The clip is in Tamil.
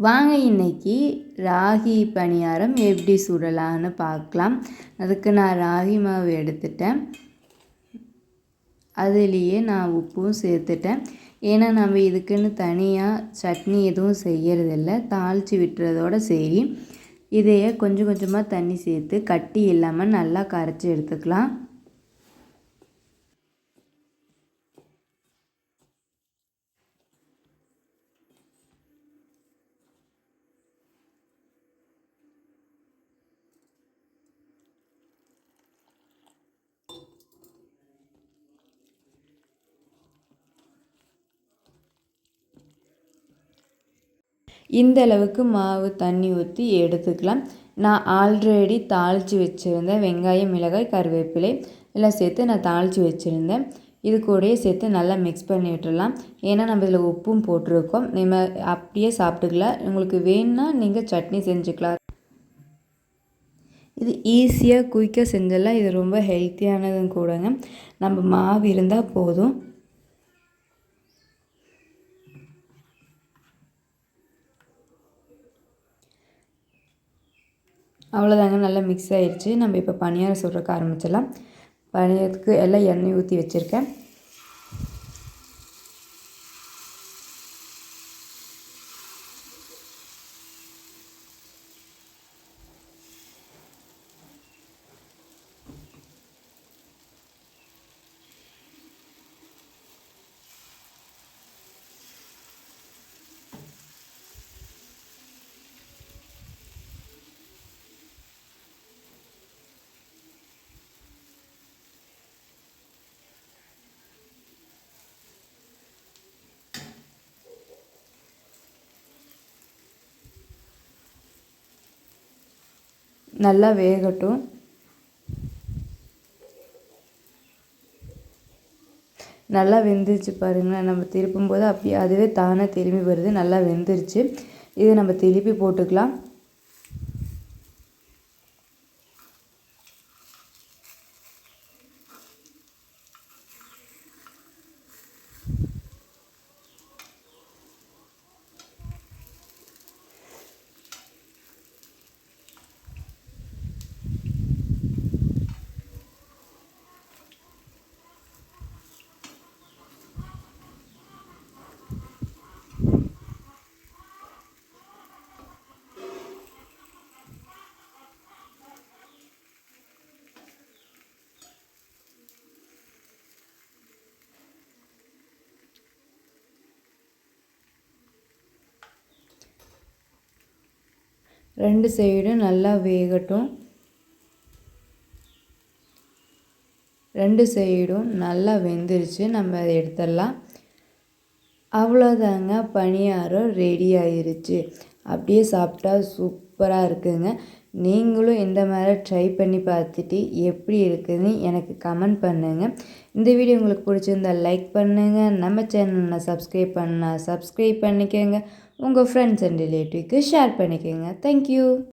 வாங்க இன்னைக்கு ராகி பணியாரம் எப்படி சுடலான்னு பார்க்கலாம். அதுக்கு நான் ராகி மாவு எடுத்துட்டேன். அதுலேயே நான் உப்பும் சேர்த்துட்டேன். ஏன்னா நம்ம இதுக்குன்னு தனியாக சட்னி எதுவும் செய்கிறதில்ல, தாளித்து விட்டுறதோட சரி. இதையே கொஞ்சம் கொஞ்சமாக தண்ணி சேர்த்து கட்டி இல்லாமல் நல்லா கரைச்சி எடுத்துக்கலாம். இந்த அளவுக்கு மாவு தண்ணி ஊற்றி எடுத்துக்கலாம். நான் ஆல்ரெடி தாளித்து வச்சுருந்தேன். வெங்காயம், மிளகாய், கருவேப்பிலை எல்லாம் சேர்த்து நான் தாளித்து வச்சுருந்தேன். இது கூடயே சேர்த்து நல்லா மிக்ஸ் பண்ணி விட்டுடலாம். ஏன்னா நம்ம இதில் உப்பும் போட்டிருக்கோம். நம்ம அப்படியே சாப்பிட்டுக்கலாம். உங்களுக்கு வேணுன்னா நீங்கள் சட்னி செஞ்சுக்கலாம். இது ஈஸியாக குயிக்காக செஞ்சிடலாம். இது ரொம்ப ஹெல்த்தியானதும் கூடங்க. நம்ம மாவு இருந்தால் போதும். அவ்வளோதாங்க, நல்லா மிக்ஸ் ஆகிடுச்சு. நம்ம இப்போ பணியாரம் சுடுறதுக்கு ஆரம்பிச்சிடலாம். பணியாரத்துக்கு எல்லாம் எண்ணெய் ஊற்றி வச்சுருக்கேன். நல்லா வேகட்டும். நல்லா வெந்துருச்சு பாருங்கள். நம்ம திருப்பும்போது அப்படியே அதுவே தானே திரும்பி வருது. நல்லா வெந்துருச்சு. இதை நம்ம திருப்பி போட்டுக்கலாம். ரெண்டு சைடும் நல்லா வேகட்டும். ரெண்டு சைடும் நல்லா வெந்துருச்சு. நம்ம அதை எடுத்துடலாம். அவ்வளோதாங்க, பணியாரம் ரெடி ஆயிருச்சு. அப்படியே சாப்பிட்டா சூப்பராக இருக்குதுங்க. நீங்களும் இந்த மாதிரி ட்ரை பண்ணி பார்த்துட்டு எப்படி இருக்குதுன்னு எனக்கு கமெண்ட் பண்ணுங்கள். இந்த வீடியோ உங்களுக்கு பிடிச்சிருந்தா லைக் பண்ணுங்கள். நம்ம சேனலை சப்ஸ்கிரைப் பண்ணிக்கோங்க. உங்கள் ஃப்ரெண்ட்ஸ் அண்ட் ரிலேட்டிவ்க்கு ஷேர் பண்ணிக்கோங்க. தேங்க்யூ.